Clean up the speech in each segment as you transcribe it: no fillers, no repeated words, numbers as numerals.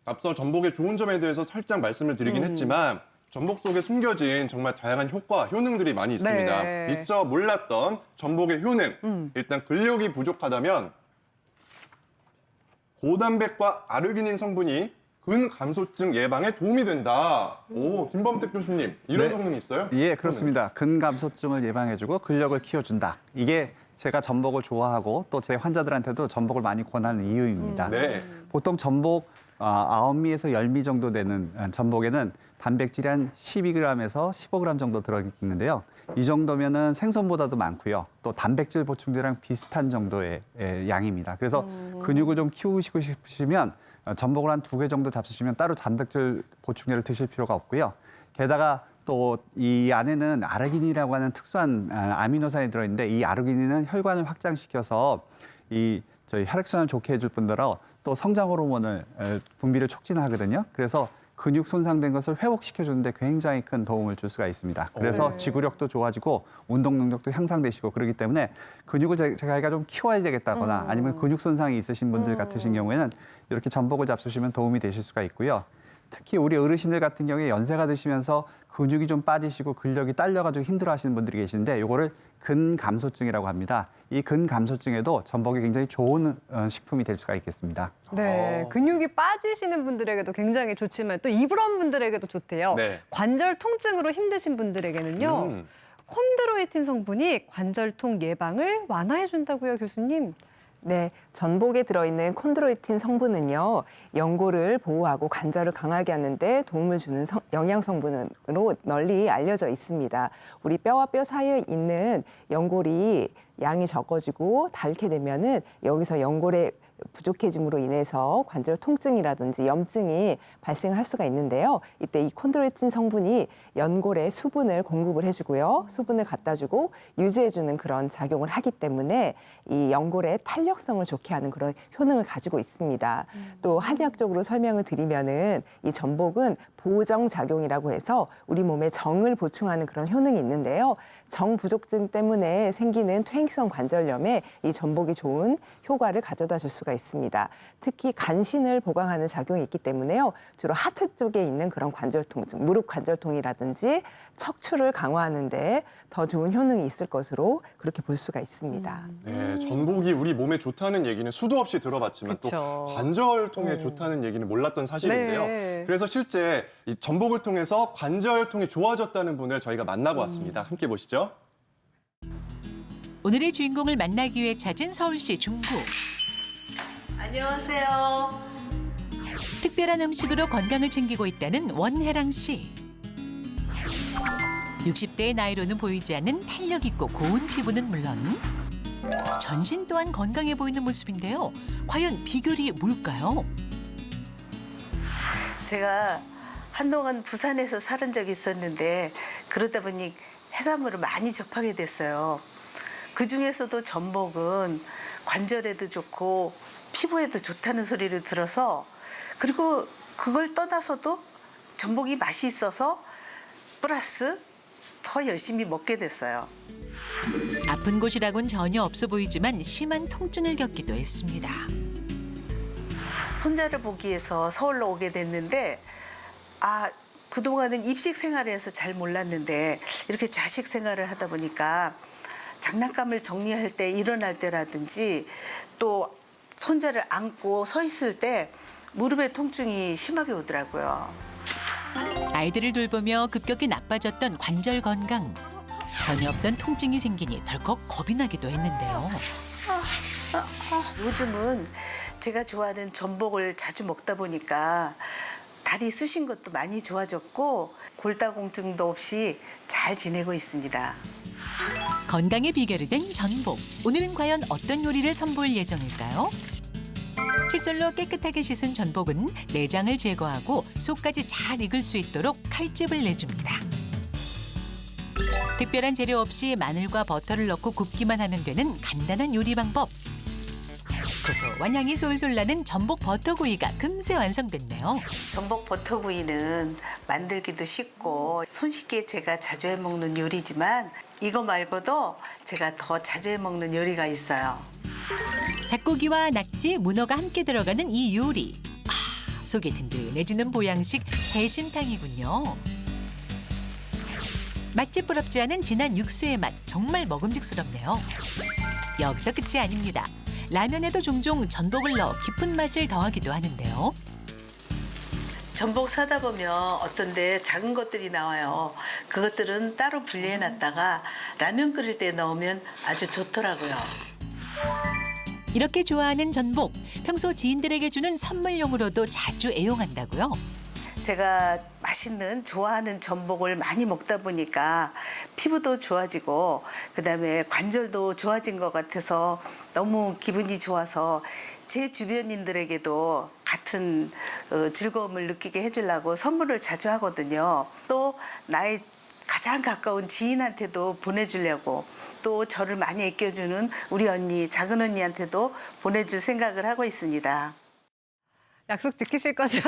앞서 전복의 좋은 점에 대해서 살짝 말씀을 드리긴 했지만 전복 속에 숨겨진 정말 다양한 효과, 효능들이 많이 있습니다. 네. 미처 몰랐던 전복의 효능. 일단 근력이 부족하다면 고단백과 아르기닌 성분이 근감소증 예방에 도움이 된다. 오, 김범택 교수님, 이런 네. 성능이 있어요? 예, 그렇습니다. 근감소증을 예방해주고 근력을 키워준다. 이게 제가 전복을 좋아하고 또 제 환자들한테도 전복을 많이 권하는 이유입니다. 네. 보통 전복 9미에서 10미 정도 되는 전복에는 단백질이 한 12g에서 15g 정도 들어있는데요. 이 정도면은 생선보다도 많고요. 또 단백질 보충제랑 비슷한 정도의 양입니다. 그래서 근육을 좀 키우시고 싶으시면 전복을 한 2개 정도 잡수시면 따로 단백질 보충제를 드실 필요가 없고요. 게다가 또 이 안에는 아르기닌이라고 하는 특수한 아미노산이 들어있는데 이 아르기닌은 혈관을 확장시켜서 저희 혈액순환을 좋게 해줄 뿐더러 또 성장 호르몬을 분비를 촉진하거든요. 그래서 근육 손상된 것을 회복시켜주는데 굉장히 큰 도움을 줄 수가 있습니다. 그래서 지구력도 좋아지고 운동 능력도 향상되시고 그렇기 때문에 근육을 제가 좀 키워야 되겠다거나 아니면 근육 손상이 있으신 분들 같으신 경우에는 이렇게 전복을 잡수시면 도움이 되실 수가 있고요. 특히 우리 어르신들 같은 경우에 연세가 드시면서 근육이 좀 빠지시고 근력이 딸려가지고 힘들어하시는 분들이 계시는데 이거를 근감소증이라고 합니다. 이 근감소증에도 전복이 굉장히 좋은 식품이 될 수가 있겠습니다. 네, 근육이 빠지시는 분들에게도 굉장히 좋지만 또 이브런 분들에게도 좋대요. 네. 관절 통증으로 힘드신 분들에게는요. 콘드로이틴 성분이 관절통 예방을 완화해준다고요, 교수님? 네, 전복에 들어있는 콘드로이틴 성분은요, 연골을 보호하고 관절을 강하게 하는데 도움을 주는 영양 성분으로 널리 알려져 있습니다. 우리 뼈와 뼈 사이에 있는 연골이 양이 적어지고 닳게 되면은 여기서 연골의 부족해짐으로 인해서 관절 통증이라든지 염증이 발생할 수가 있는데요. 이때 이 콘드로이틴 성분이 연골에 수분을 공급을 해주고요. 수분을 갖다 주고 유지해주는 그런 작용을 하기 때문에 이 연골의 탄력성을 좋게 하는 그런 효능을 가지고 있습니다. 또 한의학적으로 설명을 드리면은 이 전복은 보정 작용이라고 해서 우리 몸에 정을 보충하는 그런 효능이 있는데요. 정 부족증 때문에 생기는 퇴행성 관절염에 이 전복이 좋은 효과를 가져다 줄 수가 있습니다. 특히 간신을 보강하는 작용이 있기 때문에요. 주로 하트 쪽에 있는 그런 관절 통증, 무릎 관절통이라든지 척추를 강화하는 데 더 좋은 효능이 있을 것으로 그렇게 볼 수가 있습니다. 네, 전복이 우리 몸에 좋다는 얘기는 수도 없이 들어봤지만 그쵸. 또 관절통에 좋다는 얘기는 몰랐던 사실인데요. 네. 그래서 실제 이 전복을 통해서 관절통이 좋아졌다는 분을 저희가 만나고 왔습니다. 함께 보시죠. 오늘의 주인공을 만나기 위해 찾은 서울시 중구. 안녕하세요. 특별한 음식으로 건강을 챙기고 있다는 원혜랑 씨. 60대의 나이로는 보이지 않는 탄력 있고 고운 피부는 물론 전신 또한 건강해 보이는 모습인데요. 과연 비결이 뭘까요? 제가 한동안 부산에서 살은 적이 있었는데 그러다 보니 해산물을 많이 접하게 됐어요. 그중에서도 전복은 관절에도 좋고 피부에도 좋다는 소리를 들어서 그리고 그걸 떠나서도 전복이 맛이 있어서 플러스 더 열심히 먹게 됐어요. 아픈 곳이라곤 전혀 없어 보이지만 심한 통증을 겪기도 했습니다. 손자를 보기 위해서 서울로 오게 됐는데 그동안은 입식 생활을 해서 잘 몰랐는데 이렇게 자식 생활을 하다 보니까 장난감을 정리할 때 일어날 때라든지 또 손자를 안고 서 있을 때 무릎에 통증이 심하게 오더라고요. 아이들을 돌보며 급격히 나빠졌던 관절 건강. 전혀 없던 통증이 생기니 덜컥 겁이 나기도 했는데요. 요즘은 제가 좋아하는 전복을 자주 먹다 보니까 다리 쑤신 것도 많이 좋아졌고 골다공증도 없이 잘 지내고 있습니다. 건강의 비결이 된 전복. 오늘은 과연 어떤 요리를 선보일 예정일까요? 칫솔로 깨끗하게 씻은 전복은 내장을 제거하고 속까지 잘 익을 수 있도록 칼집을 내줍니다. 특별한 재료 없이 마늘과 버터를 넣고 굽기만 하면 되는 간단한 요리 방법. 고소한 향이 솔솔 나는 전복 버터구이가 금세 완성됐네요. 전복 버터구이는 만들기도 쉽고 손쉽게 제가 자주 해먹는 요리지만 이거 말고도 제가 더 자주 해먹는 요리가 있어요. 닭고기와 낙지, 문어가 함께 들어가는 이 요리. 속이 든든해지는 보양식 해신탕이군요. 맛집 부럽지 않은 진한 육수의 맛 정말 먹음직스럽네요. 여기서 끝이 아닙니다. 라면에도 종종 전복을 넣어 깊은 맛을 더하기도 하는데요. 전복 사다 보면 어떤데 작은 것들이 나와요. 그것들은 따로 분리해 놨다가 라면 끓일 때 넣으면 아주 좋더라고요. 이렇게 좋아하는 전복, 평소 지인들에게 주는 선물용으로도 자주 애용한다고요. 제가 맛있는 좋아하는 전복을 많이 먹다 보니까 피부도 좋아지고 그다음에 관절도 좋아진 것 같아서 너무 기분이 좋아서 제 주변인들에게도 같은 즐거움을 느끼게 해주려고 선물을 자주 하거든요. 또 나의 가장 가까운 지인한테도 보내주려고 또 저를 많이 아껴주는 우리 언니, 작은 언니한테도 보내줄 생각을 하고 있습니다. 약속 지키실 거죠?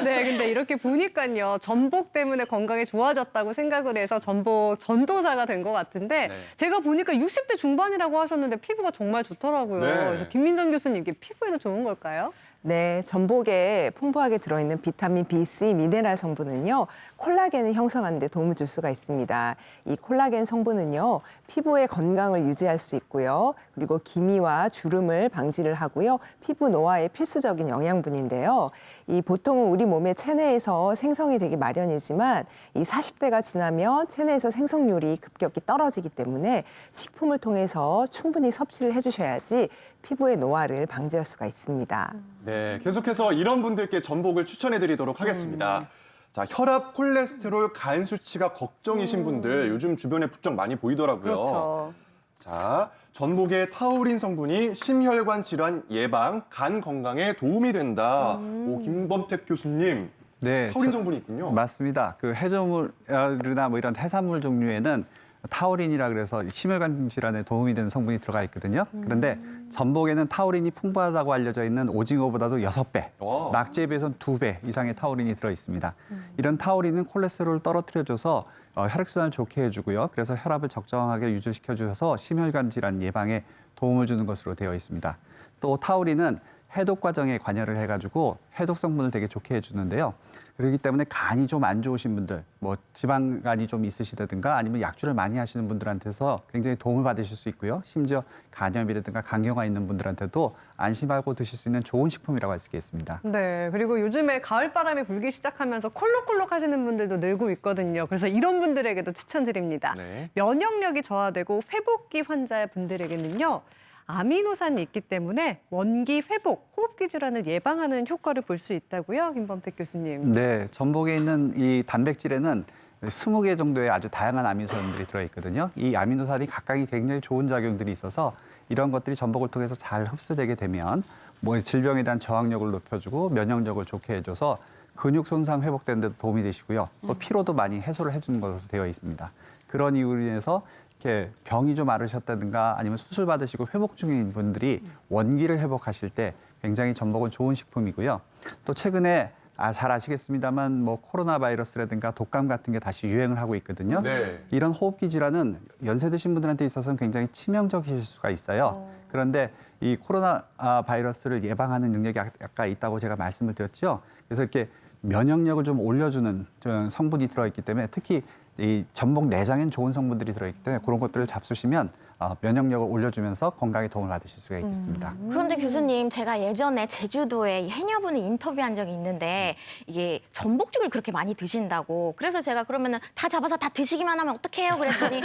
네, 근데 이렇게 보니까요. 전복 때문에 건강이 좋아졌다고 생각을 해서 전복 전도사가 된 것 같은데 네. 제가 보니까 60대 중반이라고 하셨는데 피부가 정말 좋더라고요. 네. 그래서 김민정 교수님, 이게 피부에도 좋은 걸까요? 네, 전복에 풍부하게 들어있는 비타민 B3 미네랄 성분은요, 콜라겐을 형성하는 데 도움을 줄 수가 있습니다. 이 콜라겐 성분은요, 피부의 건강을 유지할 수 있고요. 그리고 기미와 주름을 방지를 하고요. 피부 노화에 필수적인 영양분인데요. 이 보통은 우리 몸의 체내에서 생성이 되기 마련이지만 이 40대가 지나면 체내에서 생성률이 급격히 떨어지기 때문에 식품을 통해서 충분히 섭취를 해주셔야지 피부의 노화를 방지할 수가 있습니다. 네, 계속해서 이런 분들께 전복을 추천해드리도록 하겠습니다. 자, 혈압, 콜레스테롤, 간 수치가 걱정이신 분들 요즘 주변에 부쩍 많이 보이더라고요. 그렇죠. 자, 전복의 타우린 성분이 심혈관 질환 예방, 간 건강에 도움이 된다. 오, 김범택 교수님, 네, 타우린 성분이 있군요. 맞습니다. 그 해조물이나 뭐 이런 해산물 종류에는 타우린이라 그래서 심혈관 질환에 도움이 되는 성분이 들어가 있거든요. 그런데 전복에는 타우린이 풍부하다고 알려져 있는 오징어보다도 6배, 와. 낙지에 비해서는 2배 이상의 타우린이 들어 있습니다. 이런 타우린은 콜레스테롤을 떨어뜨려줘서 혈액순환을 좋게 해주고요. 그래서 혈압을 적정하게 유지시켜줘서 심혈관 질환 예방에 도움을 주는 것으로 되어 있습니다. 또 타우린은 해독 과정에 관여를 해가지고 해독 성분을 되게 좋게 해주는데요. 그렇기 때문에 간이 좀 안 좋으신 분들, 뭐 지방간이 좀 있으시다든가 아니면 약주를 많이 하시는 분들한테서 굉장히 도움을 받으실 수 있고요. 심지어 간염이라든가 간경화 있는 분들한테도 안심하고 드실 수 있는 좋은 식품이라고 할 수 있겠습니다. 네, 그리고 요즘에 가을바람이 불기 시작하면서 콜록콜록 하시는 분들도 늘고 있거든요. 그래서 이런 분들에게도 추천드립니다. 네. 면역력이 저하되고 회복기 환자분들에게는요. 아미노산이 있기 때문에 원기 회복, 호흡기 질환을 예방하는 효과를 볼 수 있다고요, 김범택 교수님. 네, 전복에 있는 이 단백질에는 20개 정도의 아주 다양한 아미노산들이 들어있거든요. 이 아미노산이 각각이 굉장히 좋은 작용들이 있어서 이런 것들이 전복을 통해서 잘 흡수되게 되면 뭐 질병에 대한 저항력을 높여주고 면역력을 좋게 해줘서 근육 손상 회복되는 데도 도움이 되시고요. 또 피로도 많이 해소를 해주는 것으로 되어 있습니다. 그런 이유로 인해서 이렇게 병이 좀 앓으셨다든가 아니면 수술 받으시고 회복 중인 분들이 원기를 회복하실 때 굉장히 전복은 좋은 식품이고요. 또 최근에 잘 아시겠습니다만 뭐 코로나 바이러스라든가 독감 같은 게 다시 유행을 하고 있거든요. 네. 이런 호흡기 질환은 연세 드신 분들한테 있어서는 굉장히 치명적이실 수가 있어요. 그런데 이 코로나 바이러스를 예방하는 능력이 아까 있다고 제가 말씀을 드렸죠. 그래서 이렇게 면역력을 좀 올려주는 성분이 들어있기 때문에 특히 이 전복 내장엔 좋은 성분들이 들어있기 때문에 그런 것들을 잡수시면 면역력을 올려주면서 건강에 도움을 받으실 수가 있겠습니다. 그런데 교수님, 제가 예전에 제주도에 이 해녀분을 인터뷰한 적이 있는데 이게 전복죽을 그렇게 많이 드신다고. 그래서 제가 그러면은 다 잡아서 다 드시기만 하면 어떡해요? 그랬더니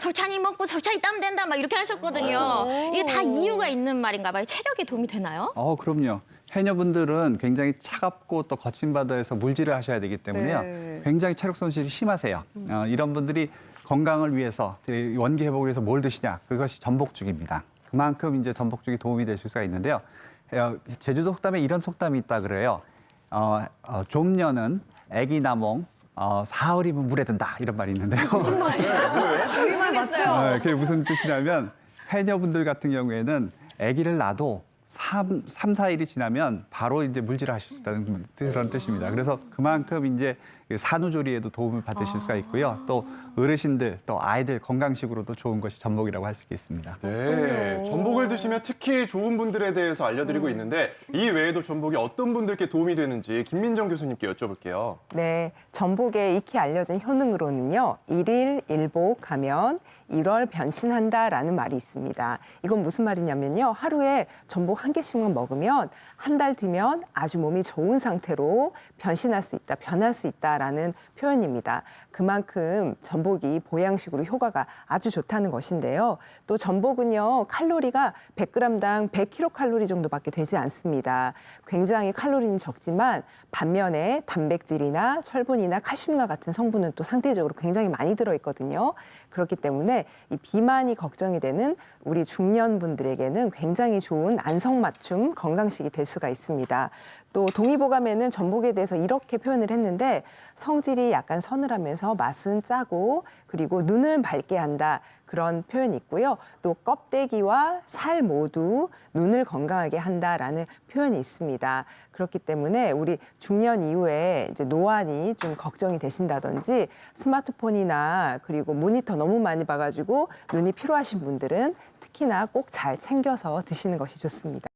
솔찬히 먹고 솔찬히 따면 된다 막 이렇게 하셨거든요. 이게 다 이유가 있는 말인가 봐요. 체력에 도움이 되나요? 그럼요. 해녀분들은 굉장히 차갑고 또 거친 바다에서 물질을 하셔야 되기 때문에요. 네. 굉장히 체력 손실이 심하세요. 이런 분들이 건강을 위해서 원기 회복을 위해서 뭘 드시냐? 그것이 전복죽입니다. 그만큼 이제 전복죽이 도움이 될 수가 있는데요. 제주도 속담에 이런 속담이 있다 그래요. 좀녀는 애기 나몽, 사흘이면 물에 든다 이런 말이 있는데요. 우리말 맞죠? 그게 무슨 뜻이냐면 해녀분들 같은 경우에는 아기를 낳아도 3, 4일이 지나면 바로 이제 물질을 하실 수 있다는 그런 뜻입니다. 그래서 그만큼 이제 산후조리에도 도움을 받으실 수가 있고요. 또 어르신들, 또 아이들 건강식으로도 좋은 것이 전복이라고 할 수 있겠습니다. 네, 전복을 드시면 특히 좋은 분들에 대해서 알려드리고 있는데 이 외에도 전복이 어떤 분들께 도움이 되는지 김민정 교수님께 여쭤볼게요. 네, 전복의 익히 알려진 효능으로는요. 1일 1복 하면 1월 변신한다라는 말이 있습니다. 이건 무슨 말이냐면요. 하루에 전복 한 개씩만 먹으면 한 달 뒤면 아주 몸이 좋은 상태로 변신할 수 있다, 변할 수 있다라는 표현입니다. 그만큼 전복이 보양식으로 효과가 아주 좋다는 것인데요. 또 전복은요. 칼로리가 100g당 100kcal 정도밖에 되지 않습니다. 굉장히 칼로리는 적지만 반면에 단백질이나 철분이나 칼슘과 같은 성분은 또 상대적으로 굉장히 많이 들어있거든요. 그렇기 때문에 이 비만이 걱정이 되는 우리 중년분들에게는 굉장히 좋은 안성맞춤 건강식이 될 수가 있습니다. 또 동의보감에는 전복에 대해서 이렇게 표현을 했는데 성질이 약간 서늘하면서 맛은 짜고 그리고 눈을 밝게 한다. 그런 표현이 있고요. 또 껍데기와 살 모두 눈을 건강하게 한다라는 표현이 있습니다. 그렇기 때문에 우리 중년 이후에 이제 노안이 좀 걱정이 되신다든지 스마트폰이나 그리고 모니터 너무 많이 봐가지고 눈이 피로하신 분들은 특히나 꼭 잘 챙겨서 드시는 것이 좋습니다.